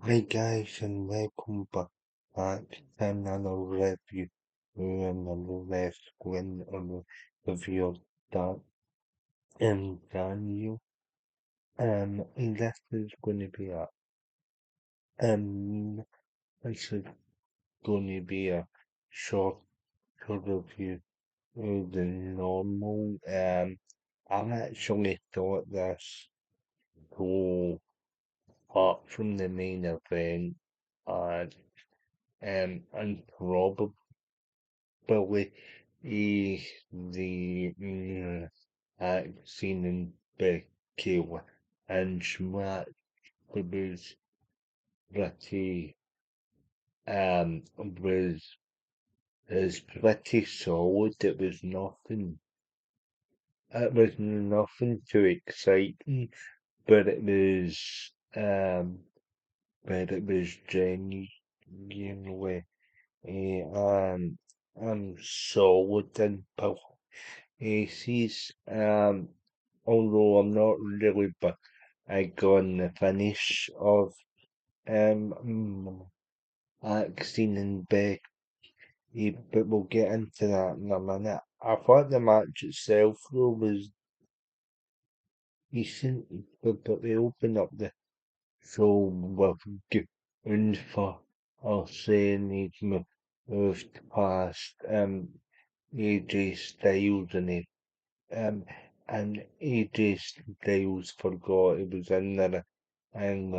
Hey guys, and welcome back to another review and another wrestling review that Daniel. This is going to be um this is going to be a short review than normal. I actually thought this go apart from the main event and probably the scene in Becky and Schmack was pretty was is pretty solid. It was nothing too exciting, but it was genuinely solid and Aces. Although I'm not really big on the finish of Axine and Becky, but we'll get into that in a minute. I thought the match itself though was decent, but they opened up the show with going for saying he'd moved past AJ Styles Um, and AJ Styles forgot he was in there, and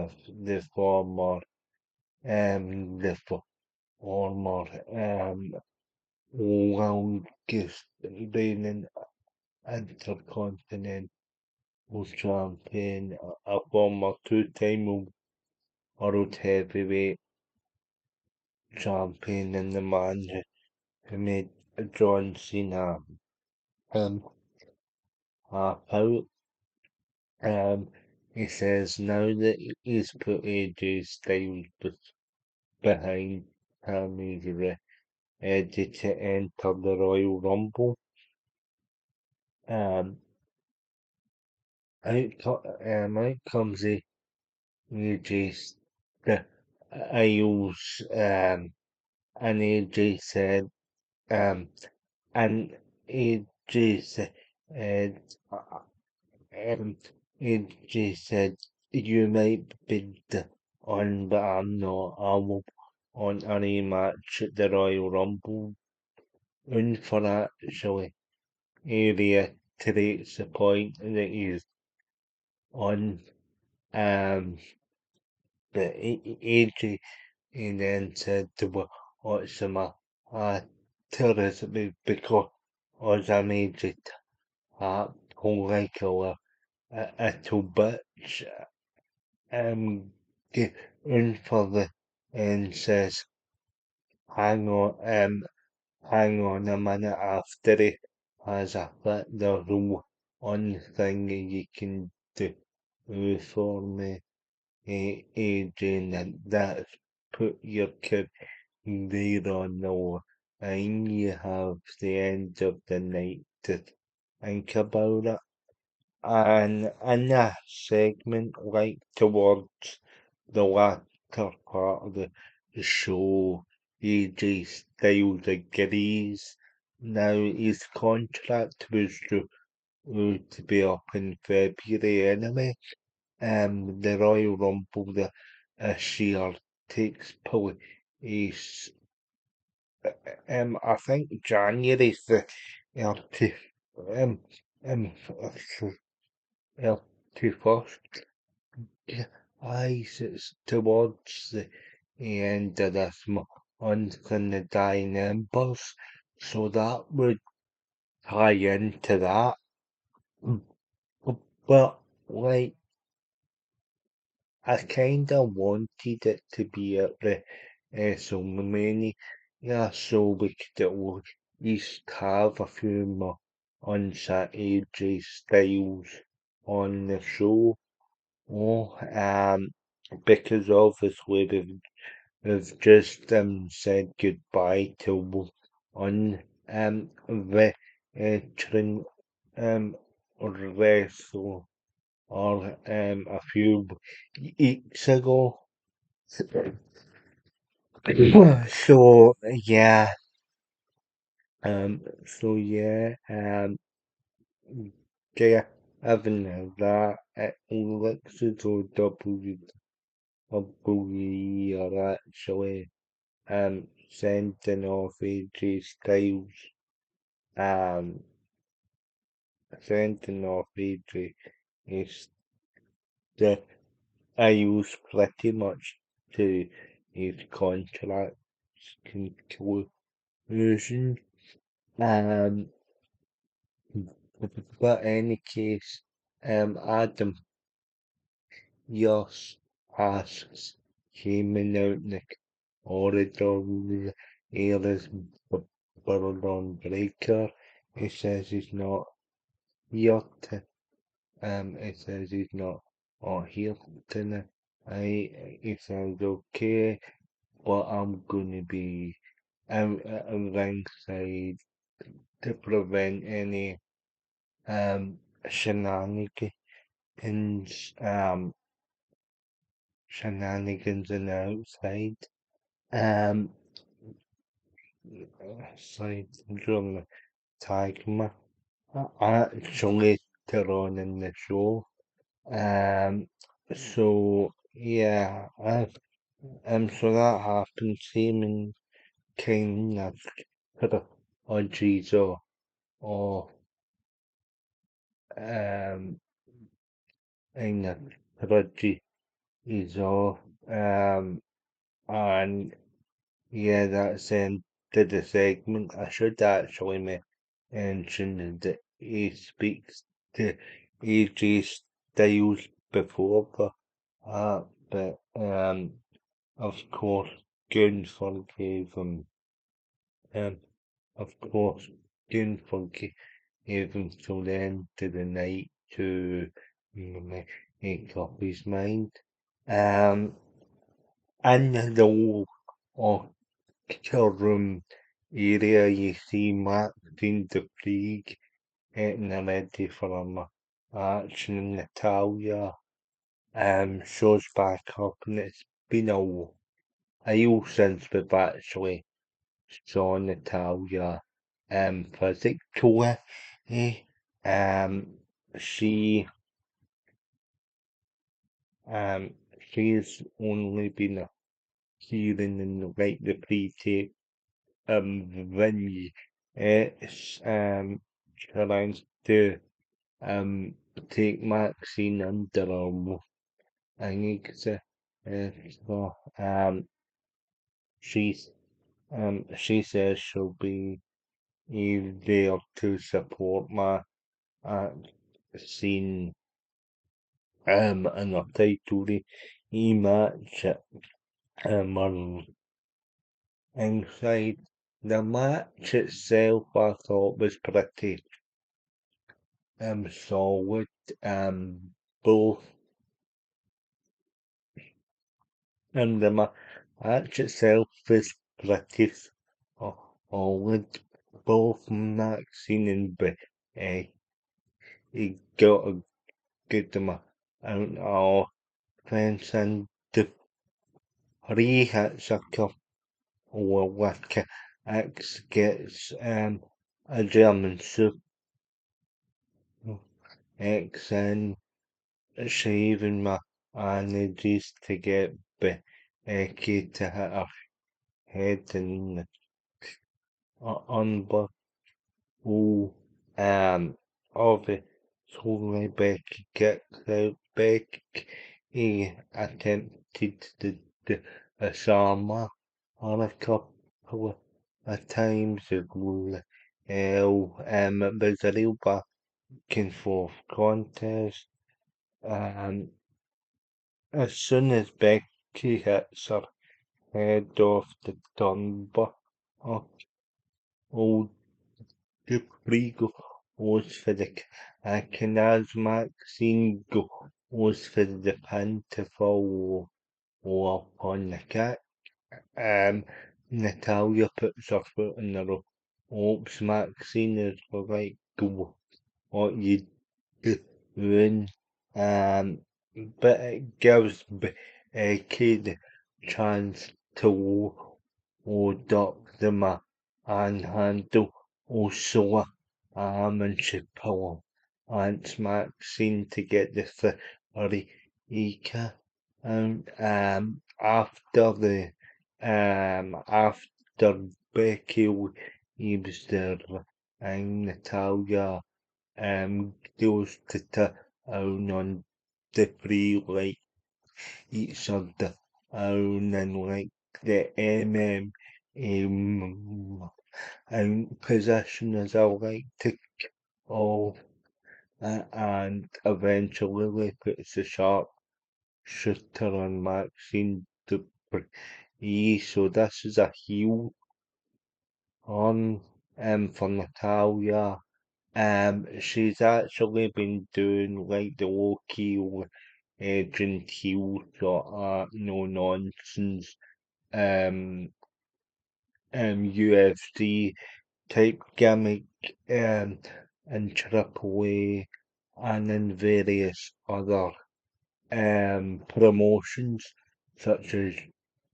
the former longest reigning intercontinental champion, a former two-time world heavyweight champion, and the man who made John Cena um, half out. He says now that he's put AJ Styles behind him, he's ready to enter the Royal Rumble. Um, out comes AJ Styles, and AJ said, um, and AJ said, Um, AJ said, you might be on, but I'm not. I will on a rematch at the Royal Rumble. And for actually, he reiterates the point that he's on. Um, but AJ he then said to what's the matter is it because I made it up like a little bitch. Get in for the and says, hang on, hang on a minute after he has a fit. There's one thing you can do for me, Adrian, and that's put your career on the line. You have the end of the night to think about it. And in a segment like towards the latter part of the show, AJ Styles agrees. Now his contract was to be up in February anyway. The Royal Rumble this year takes place. I think January the 30, um, um, 31st. Yeah, it's towards the end of this month and the dying embers, so that would tie into that. Mm, But like, I kinda wanted it to be at the WrestleMania, yeah, so we could at least have a few more on-set AJ Styles on the show. Oh, because obviously we've just said goodbye to one veteran wrestler or a few weeks ago. So yeah, so yeah, yeah, having that it looks as though WWE are actually sending off AJ Styles, um, sending off AJ is the Styles pretty much to his contract conclusion. Um, but in any case, Adam Yoss asks, Cayman out in the corridor, Ayla's Burlon Breaker. He says he's not here to, he says he's not here tonight. He says, okay, but I'm gonna be out ringside to prevent any um shenanigans um shenanigans on the outside. Um Side during the tag match. Actually later on in the show. Um so yeah, so that happened seeming kind of apologies or kind of apology is all and yeah, that's to the segment. I should actually mention that he speaks to AJ Styles before but of course Gunther gave him um of course Gunther gave him till the end of the night to make up his mind. Um and the whole room area you see Martin the Freak getting ready for a match and Natalia shows back up and it's been a while since we've actually saw Natalia physically. Um she um she's only been appearing in like the pre-tape venue. It's trying to um take Maxine under her wing, so she's she says she'll be there to support my uh scene in a title match on inside. The match itself I thought was pretty solid. Both and the match itself is pretty solid. Both Maxine and he got a good amount of offense and the three hits a couple with X gets a German super X and shaving my manages to get Becky to hit her head in the unbuckle. Obviously Becky kicks out. Becky attempted the Osama on a couple of times as well. It was a real back and forth contest. Um, as soon as Becky hits her head off the turnbuckle, old Dupree goes for the and as Maxine goes for the pin to follow up on the kick. Um, Natalia puts her foot in the ropes. Maxine is like, what you doing? Um, but it gives Becky chance to dock them and handle also and she pull Aunt Maxine to get the theory and after Becky leaves there and Natalia goes to town on the free like each other own and like the and possession as I like to call and eventually puts a sharp shooter on Maxine Dupree. So this is a heel on for Natalia. She's actually been doing like the low key genteel sort of no nonsense um UFC type gimmick in Triple A and in various other promotions such as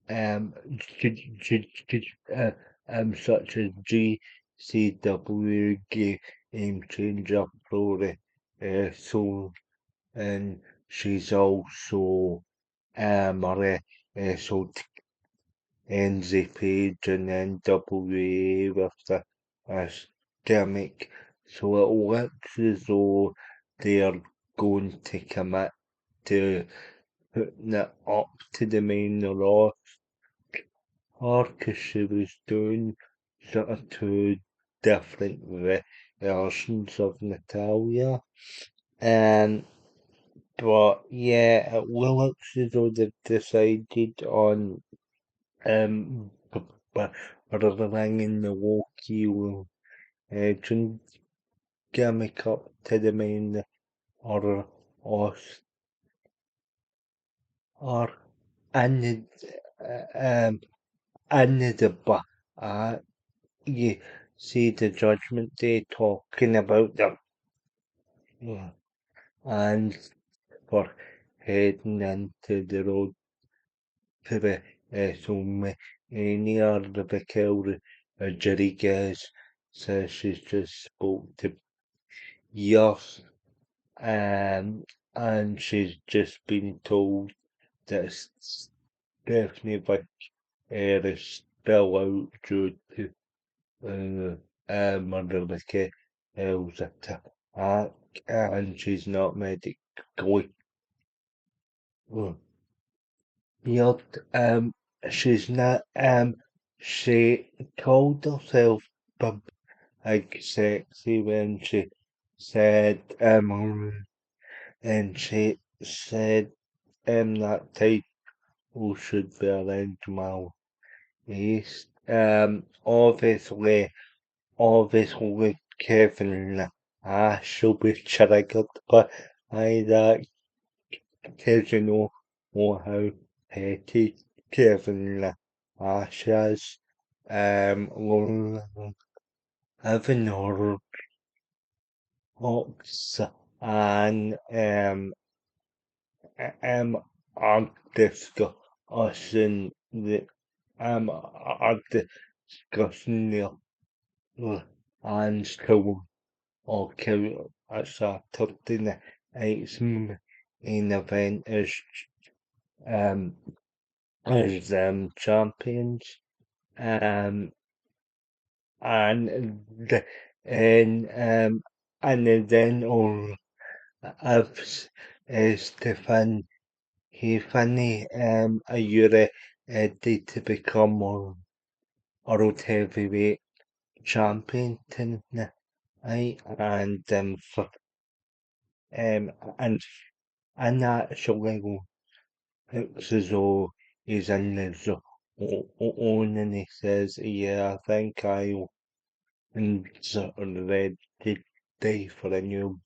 um such as GCW Game Changer Pro Wrestling and she's also wrestled NZ Page and NWA with this gimmick. So it looks as though they're going to commit to putting it up to the main roster because she was doing sort of two different versions of Natalia. Um, but yeah, it looks as though they've decided on b- bringing the walkie agent gimmick up to the main or or or and but you see the Judgment Day talking about them and for heading into the road to the WrestleMania. Raquel Rodriguez says she's just spoke to Yoss and she's just been told that Stephanie is still out due to Marilyn Hill's attack and she's not medically healed. She's not, she called herself like sexy when she said, and she said, that title should be around my waist. Obviously, Kevin Nash will be triggered by that because know how petty Kevin Nash is. Having her box and um, are discussing the are discussing the and so okay, it's a Thursday night's main event um champions um and the and then on Stefan Tiffany a year to become world heavyweight champion tonight and for um and and actually looks as though he's in the zone and he says, yeah, I think I'll insert ready day for a new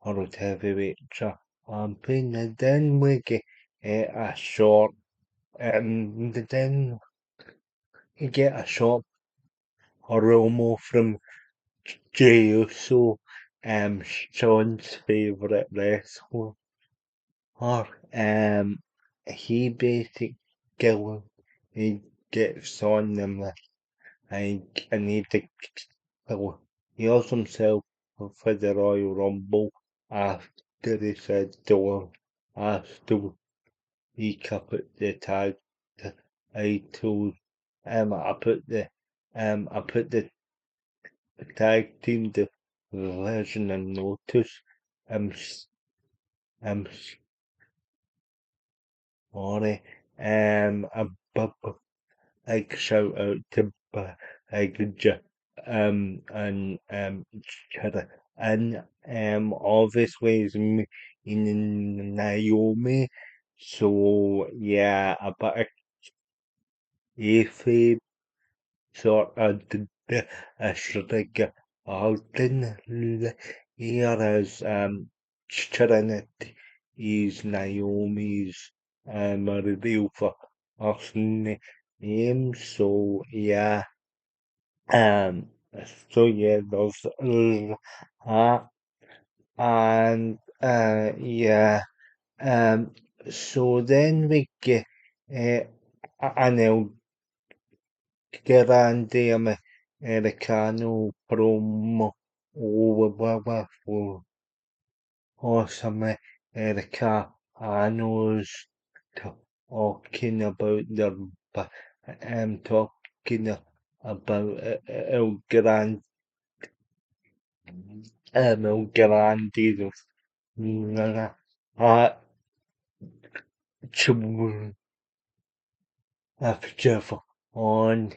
world heavyweight champion. And then we get a short, then we get a short promo from Jey Uso, Sean's favourite wrestler. Or, he basically Gillen. He gets on them and need to kill. He lost himself for the Royal Rumble after he said door after he covered the tag title. I put the tag team division and notice. I'm I'm sorry. A big shout out to Big J, and Cheddar, and obviously it's me in Naomi. So yeah, a bit of kayfabe sort of a shrug Alden here as Trinity is Naomi's reveal for us name. So yeah, um, there's that, and yeah, um, so then we get uh, an El Grande Americano promo over awesome Americanos talking about their talking about El Grande uh, Jeff on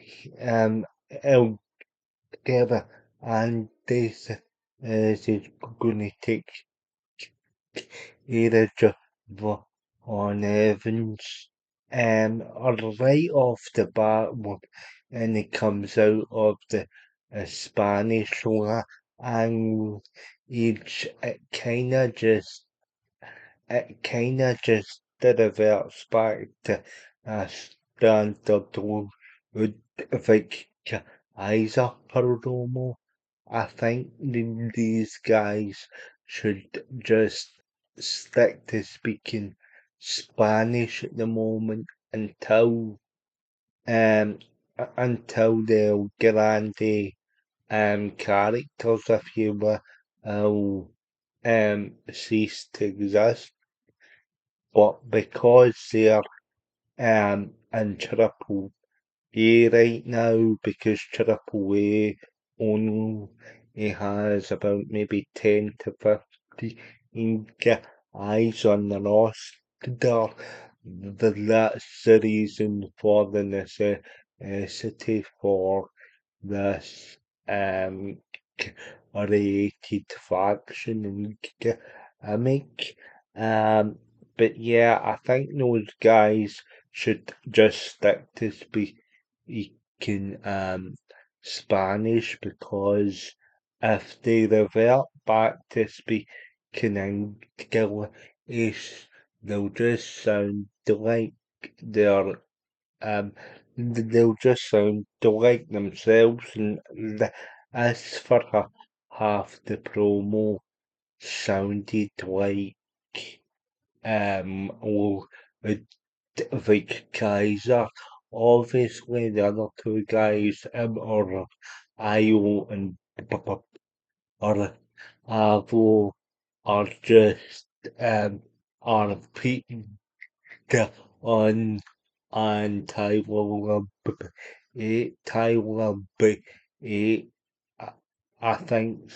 El Guerra and this is gonna take either on Evans right off the bat and it comes out of the Spanish and it's it kinda just reverts back to standard with like Isa Perdomo. I think these guys should just stick to speaking Spanish at the moment until until they'll grande characters, if you will, cease to exist. But because they're in Triple A right now, because Triple A only has about maybe 10 to 15 guys on the roster, that's the reason for the necessity for this um created faction and gimmick. But yeah, I think those guys should just stick to speaking Spanish because if they revert back to speaking English, they'll just sound like they're um, they'll just sound like themselves, and as for half the promo sounded well, uh, like Kaiser. Obviously, the other two guys, or Io and or Avo, are just are repeating on Tyler Tyler B. I I think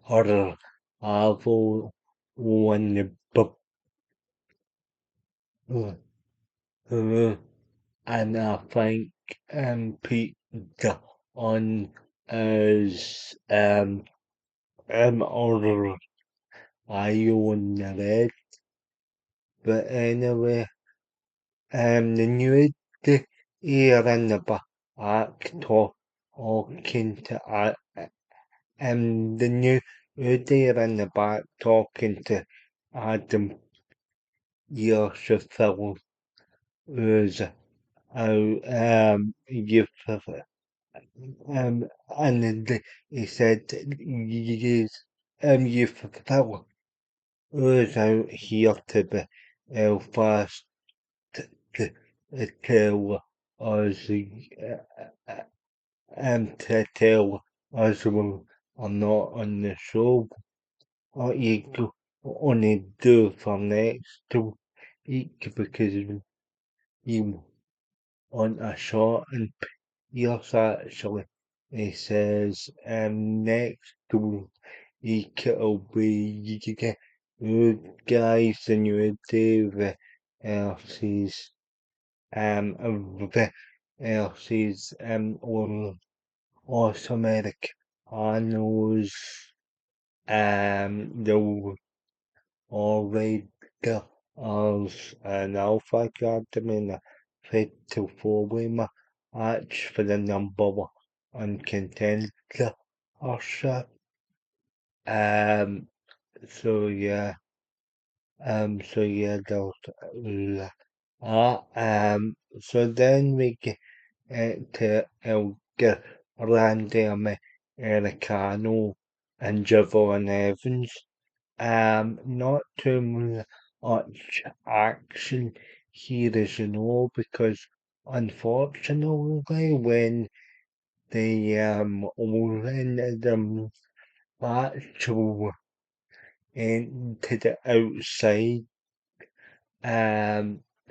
or Avo won the and I think Pete on as or Io on the red. But anyway, the new here in the back talking to the new there in the back talking to Adam Yershaffel who's out youth and then he said yes Yershaffel who's out here to Belfast to, tell us to tell us when I'm not on the show. What you only do for next week because you want a shot and Pierce actually he says next week it'll be you guys and you Dave versus versus Awesome Eric Arnold's the already as an Alpha Academy in a fatal four-way match for the number one contender. Um, so yeah, there's so then we get to Randy Americano and Javon Evans. Not too much action here, as you know, because unfortunately, when they win the match into the outside,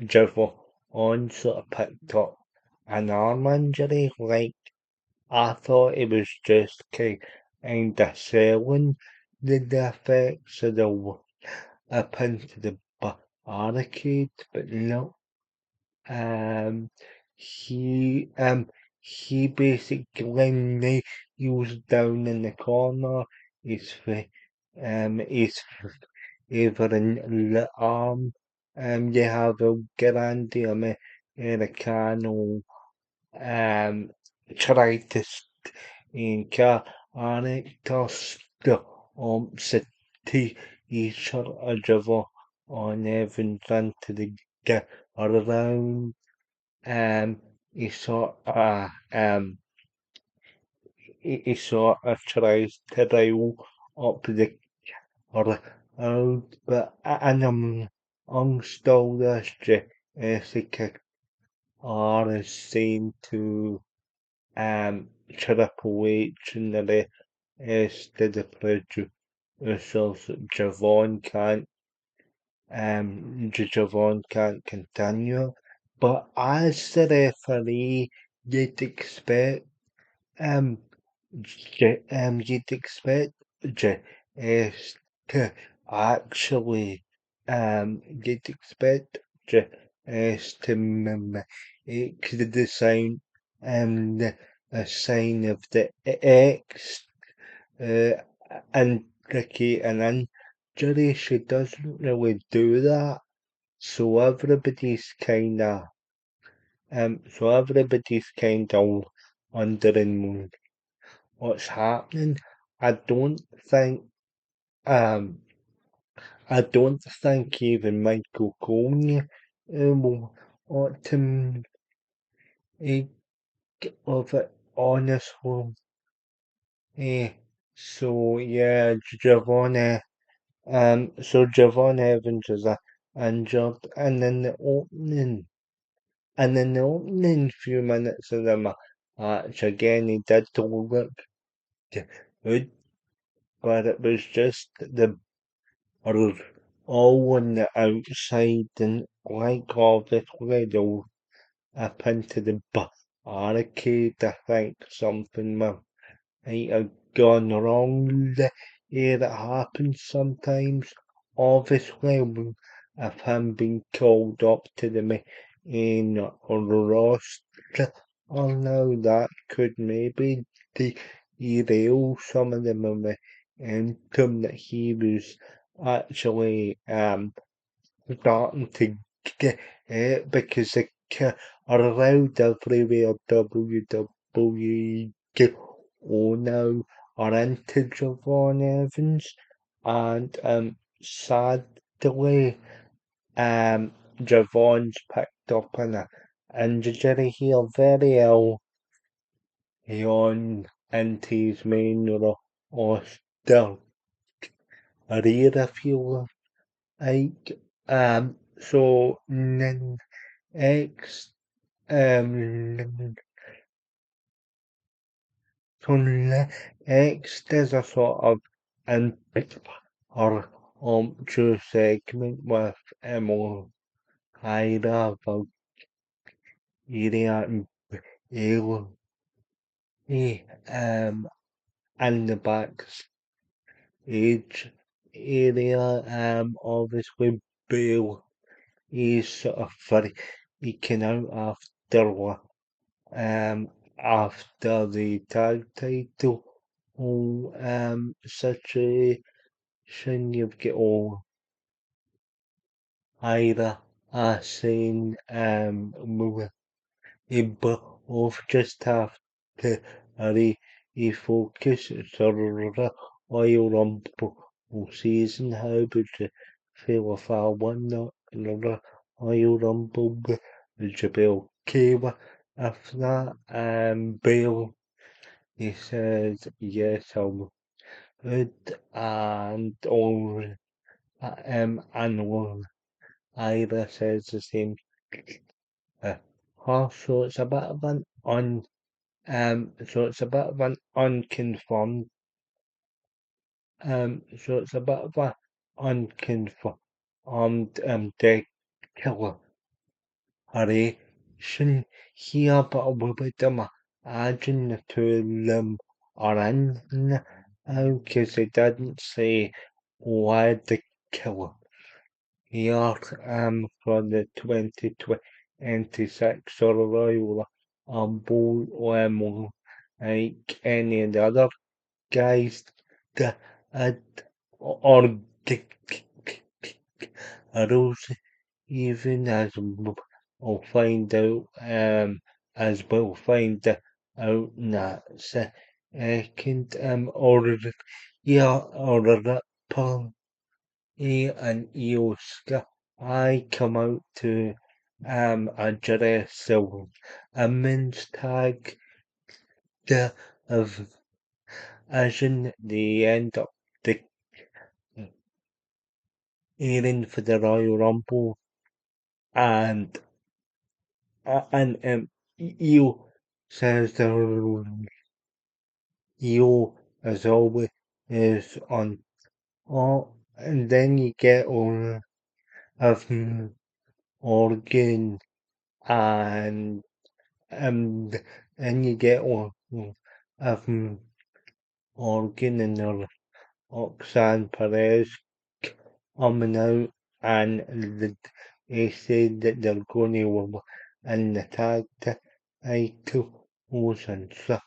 Javon sort of picked up an arm injury. Like I thought it was just kind of selling the effects of the up into the barricade, but no. Um, he um he basically he was down in the corner. His his favoring the arm. You have a grande Americano try to characters the city each other on Evans into the get around he sort he sort of tries to dial up the road but and I'm still this Jessica R is seen to Triple H and the rest of the producers that Javon can't continue. But as the referee, you'd expect um you'd expect JS to actually you'd expect JS to make the sign a sign of the X uh, indicate an injury. She doesn't really do that. So everybody's kinda wondering what's happening. I don't think um I don't think even Michael Cole will ought to make of it honestly. Eh, so yeah, Javon Evans is injured and in the opening few minutes of the match again he did look good, but it was just the or all on the outside and like obviously they'll up into the barricade. I think something might have gone wrong there. It happens sometimes. Obviously, if him being called up to the main roster, oh no, that could maybe derail some of the momentum that he was actually starting to get because they are around everywhere WWE now are into Javon Evans and sadly Javon's picked up on a injury here very ill on into his main roster career if you like so X um X does a sort of in or true segment with Ira, Valkyria and Bale in the backstage area. Obviously Bale he's sort of freaking out um after the tag title situation. You've got all Ira saying we both just have to refocus on the Royal Rumble season. How would you feel if I won the Royal Rumble? Would you be okay with that? Bill, he says, yes, I would. And all, and all Ira says the same. Uh, so it's a bit of an unconfirmed so it's a bit of a unconfirmed declaration here, but I would imagine the two of them are in now because they didn't say why the killer here for the 2026 Royal Rumble like any of the other guys that had or rules even as we'll find out as we'll find out in a second or yeah or the and Ioska I come out to address the women's tag the of as in the end of the airing for the Royal Rumble and you says the you as always is on and then you get on of organ and um and you get on of organ and Oxan Perez coming out and they said that they're going to win in the tag titles and stuff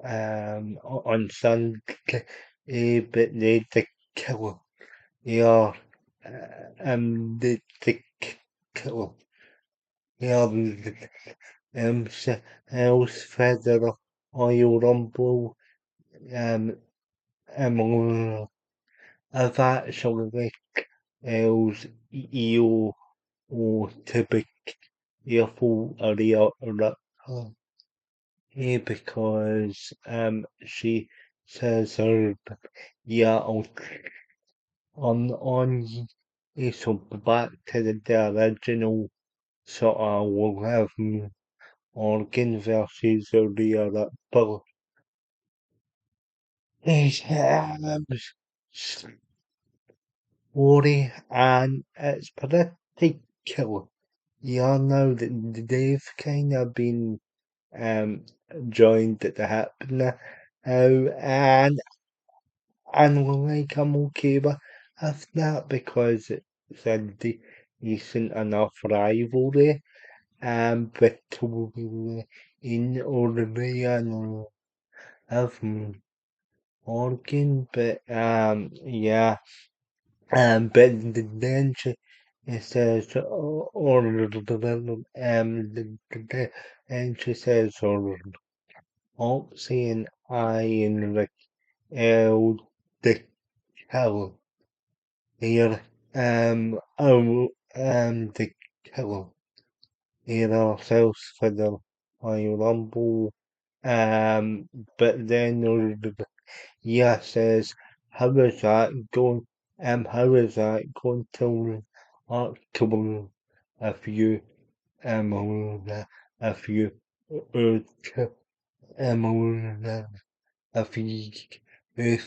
on Sunday, but the killer, yeah, the killer, yeah, else Federer, Oil Rumble, um, um, I've actually else you or typical area because she says her yeah on so back to the original sort of we'll have Organ versus Rhea Ripley is story and it's pretty cool. Yeah, now that they've kind of been um joined at the hip now, and like I'm okay with that because it's a decent enough rivalry between Orley and Morgan, but yeah, but then she it says or and she says or saying I in like L the hell here the hell here ourselves for the Royal Rumble but then yeah says how is that going how is that going to October of you on a few uh, on a few three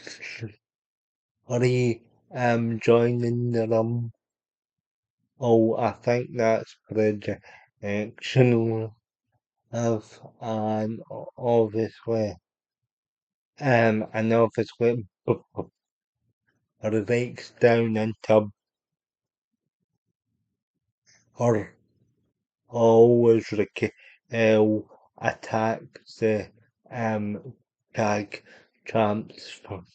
joining the oh, I think that's projection of and obviously breaks down into or always attacks the tag champs from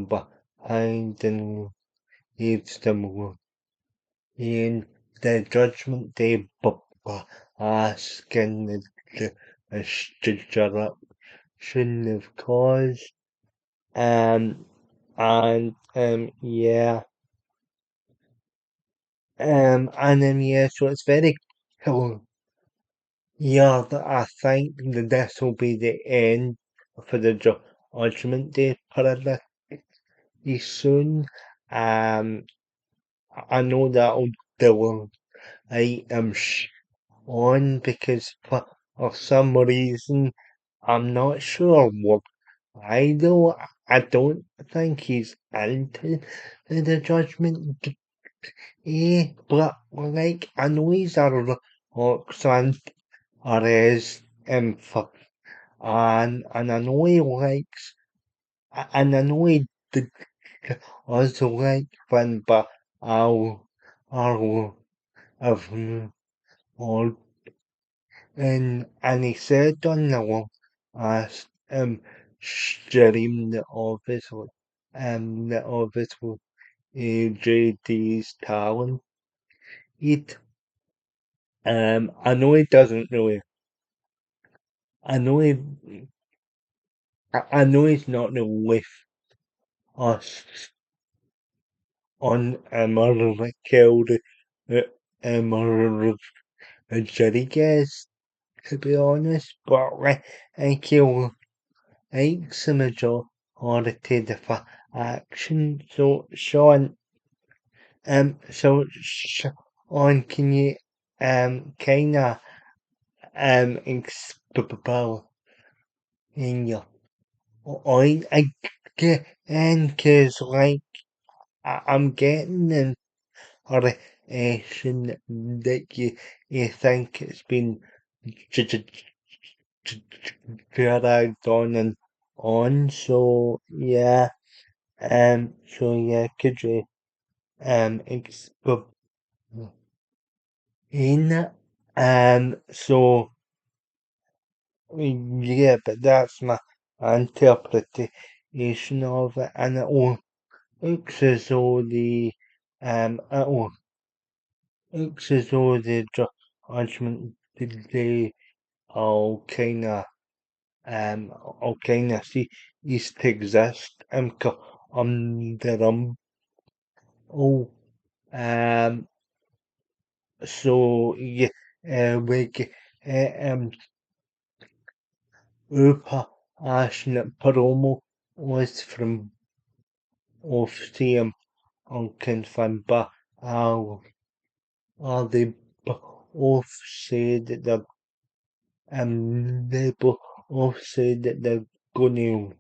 behind and leads them in the Judgment Day asking the disruption of cause and yeah and then yeah so it's very cool. Yeah, I think that this will be the end for the Judgment Day pretty soon. I know that'll do I am on because for some reason I'm not sure why though. I don't think he's into the Judgment Day, but like I know he's a Roxanne or is for and I know he likes and I know he did also like fun, but I'll have all and he said on the one last stream that obviously JD's talent it I know he doesn't really I know he I know he's not really with us on murder killed murder Rodriguez to be honest, but I kill likes the majority of the action. So Sean, Sean, can you kinda explain in your I get and cause like I'm getting an impression that you think it's been j- j- dragged on and on. So yeah, could you explain that? So yeah, but that's my interpretation of it, and looks as though it looks as though the judgment they all all cease to exist under oh um so yeah we get Upa passionate promo was from off CM on confirmed but they both said that they both said that they're gonna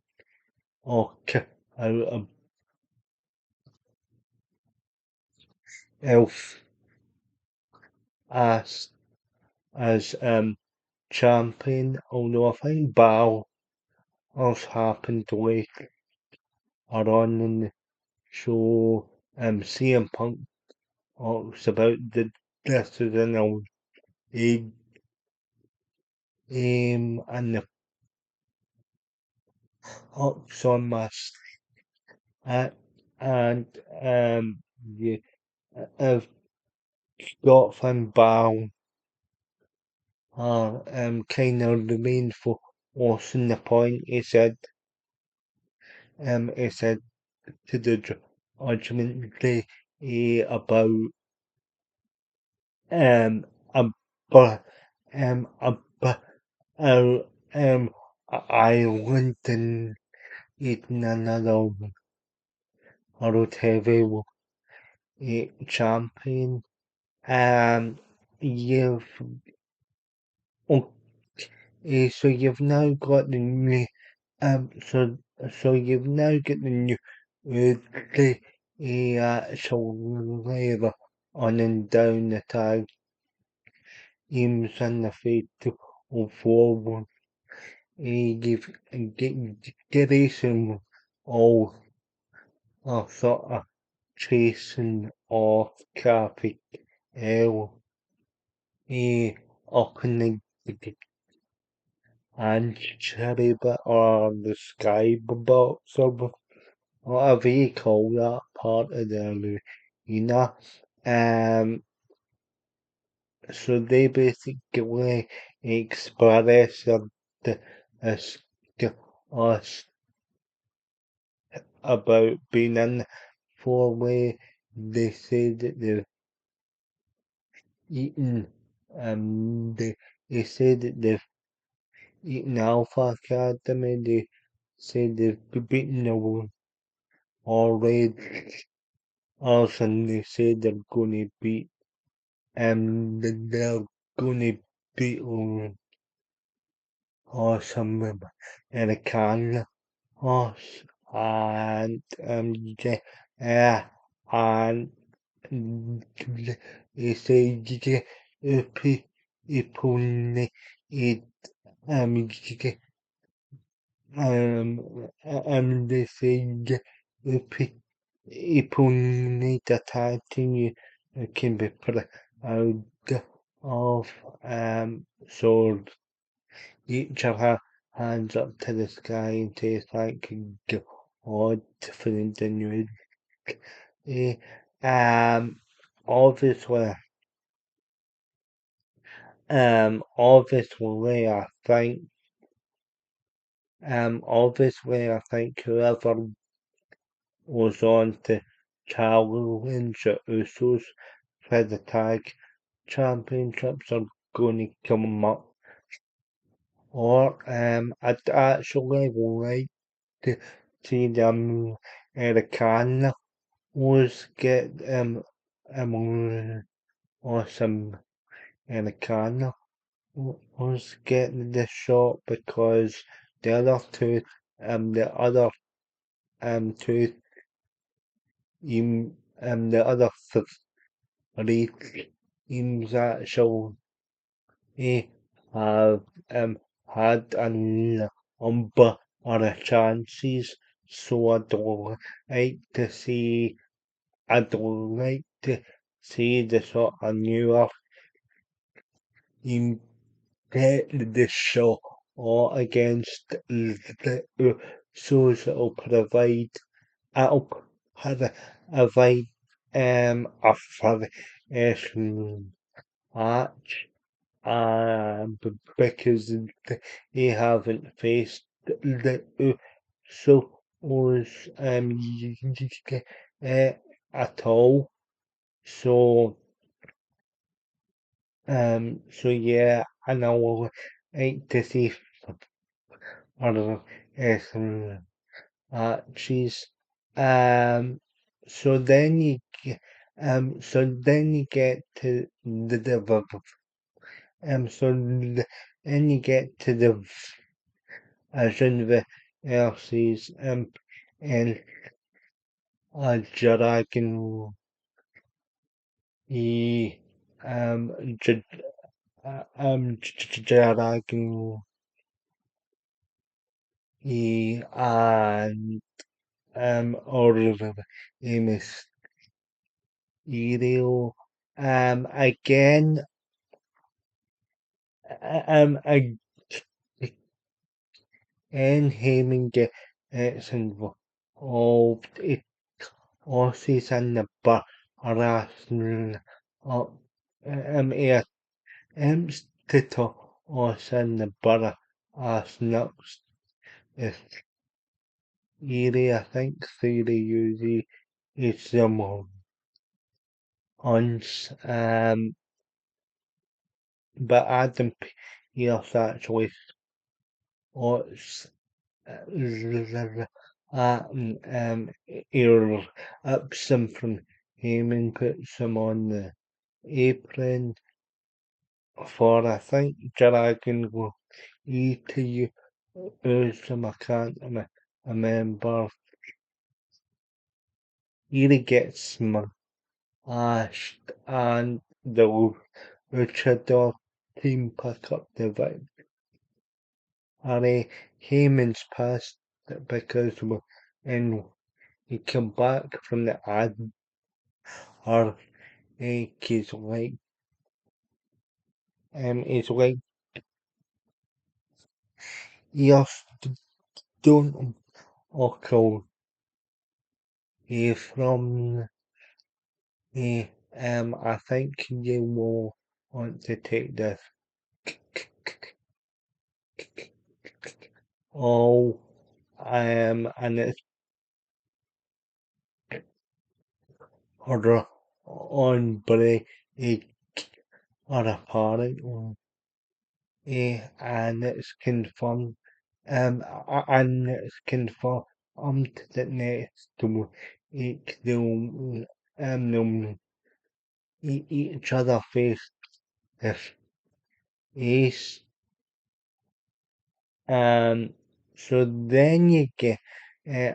okay out of elf as as champion, although I think Balor happened later on in the show. CM Punk talks about this is an old aim and the hooks on my uh, and yeah, I've got Finn Balor kind of remained for on the point. He said to the judgment day about about about Ireland and eating another world heavyweight champion. you've oh, so you've now got the new so you've now got the new the actual labour on and down the tag teams and the fatal forward. You've get some all sort of chasing off Carpet L up in the and cherry bit or the sky box or whatever you call that part of the arena. Um, so they basically express the, us, us about being in for way they say that they've eaten they say that they've eaten Alpha Academy, they say they've beaten the one already. Also, they say they're gonna beat they're gonna beat some American horse and yeah, uh, and they say yeah, people it yeah, they say yeah, people need a tag team you can be proud of so each of her hands up to the sky and say thank God for the new eh, um obviously obviously I think whoever was on to challenge the Usos for the tag championships are going to come up. Or I'd actually like to see them Americana was get or some Americana was getting the shot because the other two the other two the other three teams actually have had an number of chances, so I'd like to see the sort of newer team get the shot or against the Usos it'll provide a variation match because they haven't faced the Usos uh, at all. So so yeah, and I would like to see other some matches. Um, so then so then you get to then you get to the universities and Dragon E J, Dragon E and or Mysterio again again Heyman gets involved. It horses and the harassment of it attempts to talk horse and the butter as next is I think theory usually is some ons but Adam Pierce actually was he ups him from him and puts him on the apron for I think Dragon will eat you some I can't remember. He gets smashed and the Luchador team pick up the victory. Heyman's pissed because when he come back from the ad or he's like just don't occur from I think you will want to take this. Oh, and it's order on break or apparent and it's confirmed and it's confirmed that next week they'll each other face to face. Um, so then you get uh,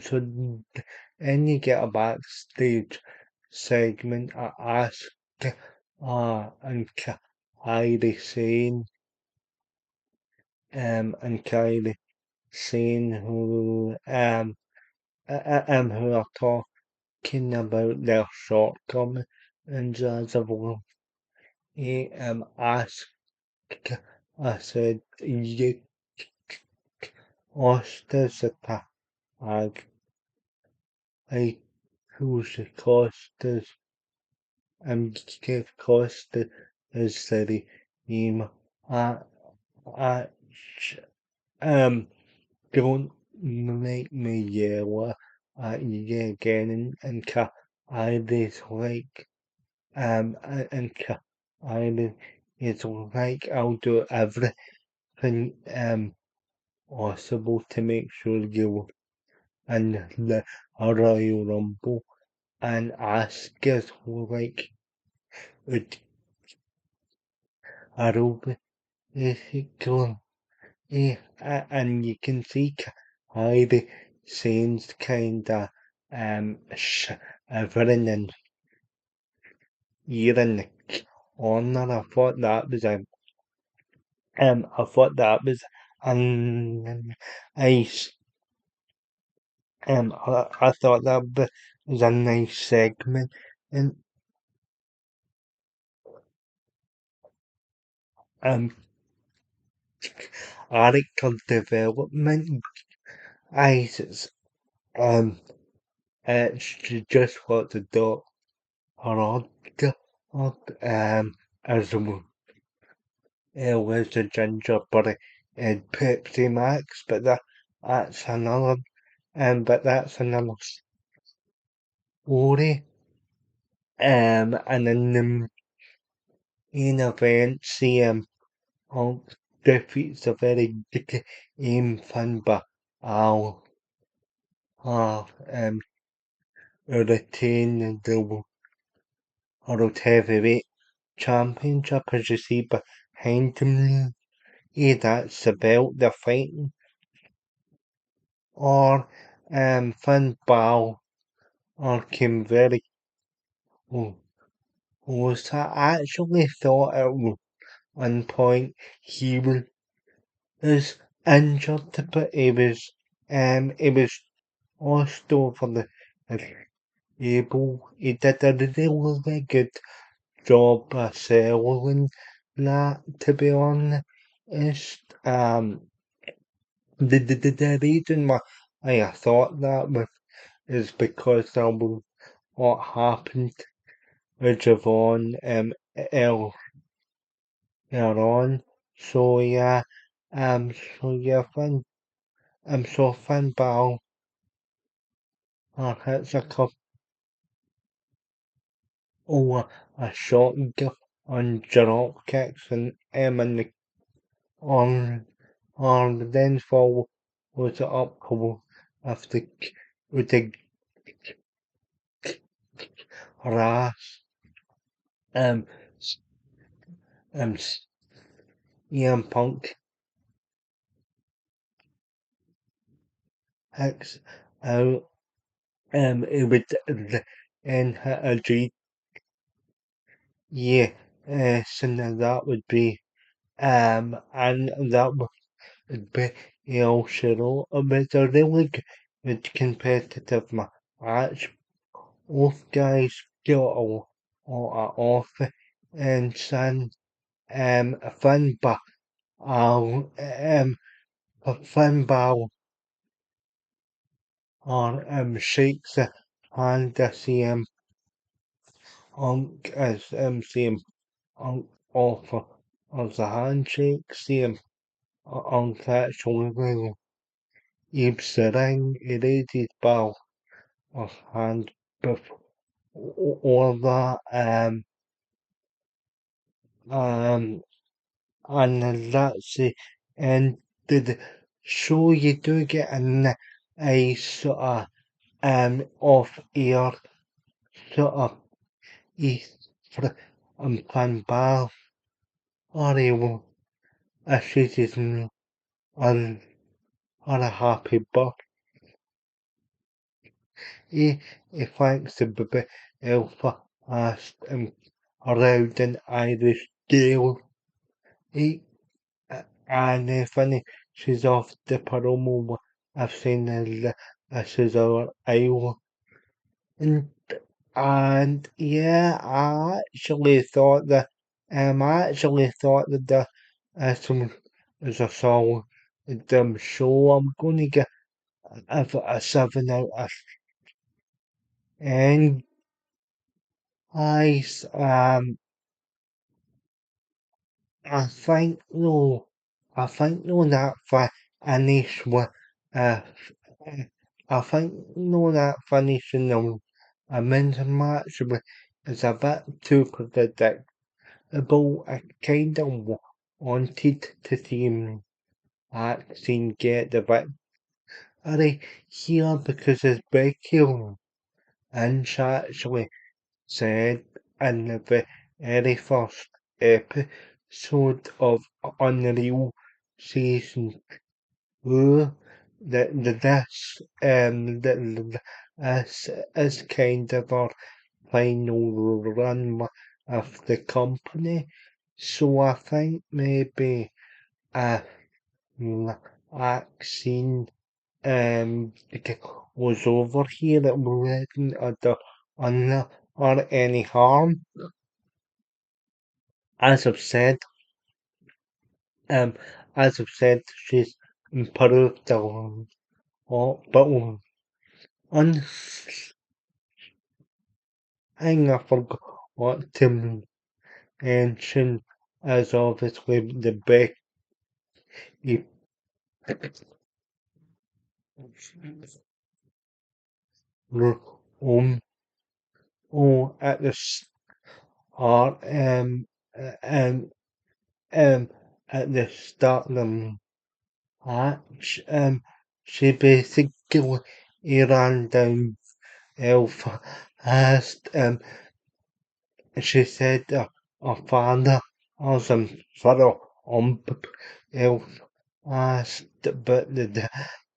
so then you get a backstage segment. I ask and Kylie saying and Kylie saying who are talking about their shortcomings as a well. He asked. I said you Oscars attack. I who's the Costas give Costa is the name. I I um don't make me yell you again and I dislike and I it's like I'll do everything possible to make sure you and the Royal Rumble and ask us like would Aruba is it going and you can see how the scenes kinda shivering and eating on that. I thought that was an nice I thought that was a nice segment and um character development. I um it's just what the doctor as was a ginger but and Pepsi Max, but that's another but that's another story. And in the main event, CM Punk defeats a very game fan, but I'll have retain the World Heavyweight Championship as you see behind him. That's the belt they're fighting. Or Finn Balor came very close. I actually thought at one point he was injured, but he was lost over the table. He did a really good job of selling that, to be honest. The reason why I thought that is because of what happened with Javon earlier on. So yeah, Finn, so Finn Balor hits a couple a shot on drop kicks and the on then follow was up couple of the with the harass. Um, um CM Punk X out it would and agree. Yeah, so now that would be and that would be El Shiro with a really good competitive match. Both guys got a offer and son Finn Balor Finn Balor shakes the hand of CM Punk as CM Punk offer of the handshake. CM Punk actually leaves the ring, raised Balor's hand before all that um and that's the end of the show. You do get a sort of off air sort of for Pan Bal or a citizen on a happy birthday. He thanks the baby Alpha as around an Irish Gale. He and funny she's off the promo. I've seen she's our Iowa. And yeah, I actually thought that the some is a solid show. I'm gonna give it a 7 out of 10. I I think no, I think no that finish with uh I think no that finish in a men's match is a bit too predictable. I kind of wanted to see him actually get the victory here because his Becky and she actually said in the very first episode of Unreal Season 2 that this is kind of our final run of the company. So I think maybe uh vaccine was over here, it wouldn't have done or any harm. As I've said, um, as I've said, she's improved a lot, but one thing I forgot to mention is obviously the Becky um, at the start, um, um, at the start of the match, she basically ran down Alpha as she said her father was father on Alpha asked, but the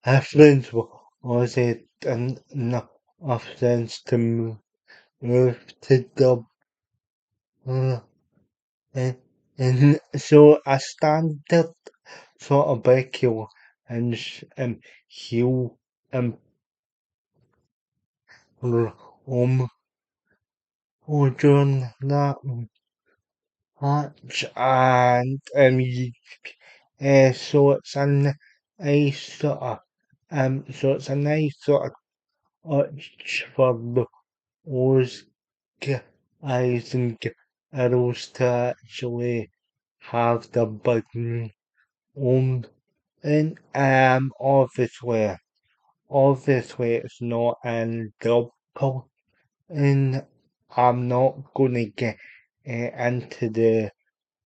difference was it enough sense to move to the uh, and, and so a standard sort of Becky and heel um um during that match and so it's a nice sort of so it's a nice sort of touch for those guys and girls to actually have the button on and obviously it's not in double and I'm not gonna get into the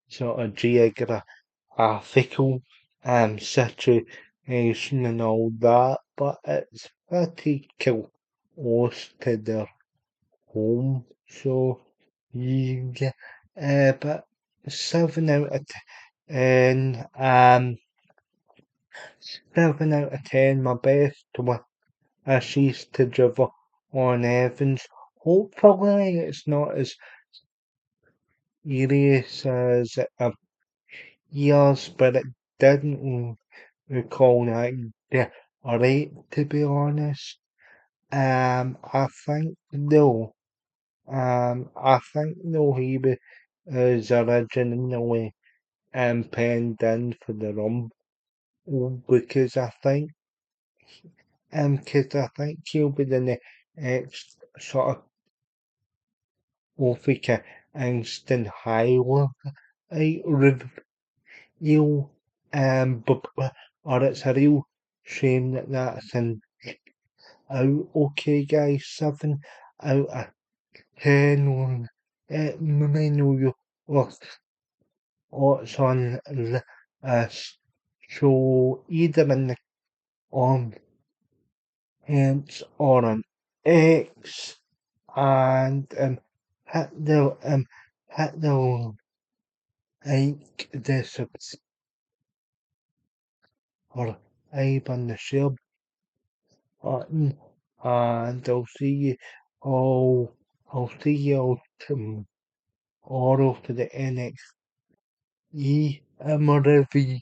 sort of geographical situation and all that, but it's pretty close to their home. So yeah, but 7 out of 10. 7 out of 10. My best one assist to Driver on Evans. Hopefully, it's not as serious as years, but it didn't recall that. Yeah, alright, to be honest. I think though, he was originally penned in for the because I think he'll be the next sort of like a instant highlight reveal, or it's a real shame that that's out. Okay, guys, 7 out of 10. Let me know your thoughts on this. So either in the comments or on X, and hit the hit the like, the subscribe, or on the share button, and I'll see you all tomorrow for the NXT review.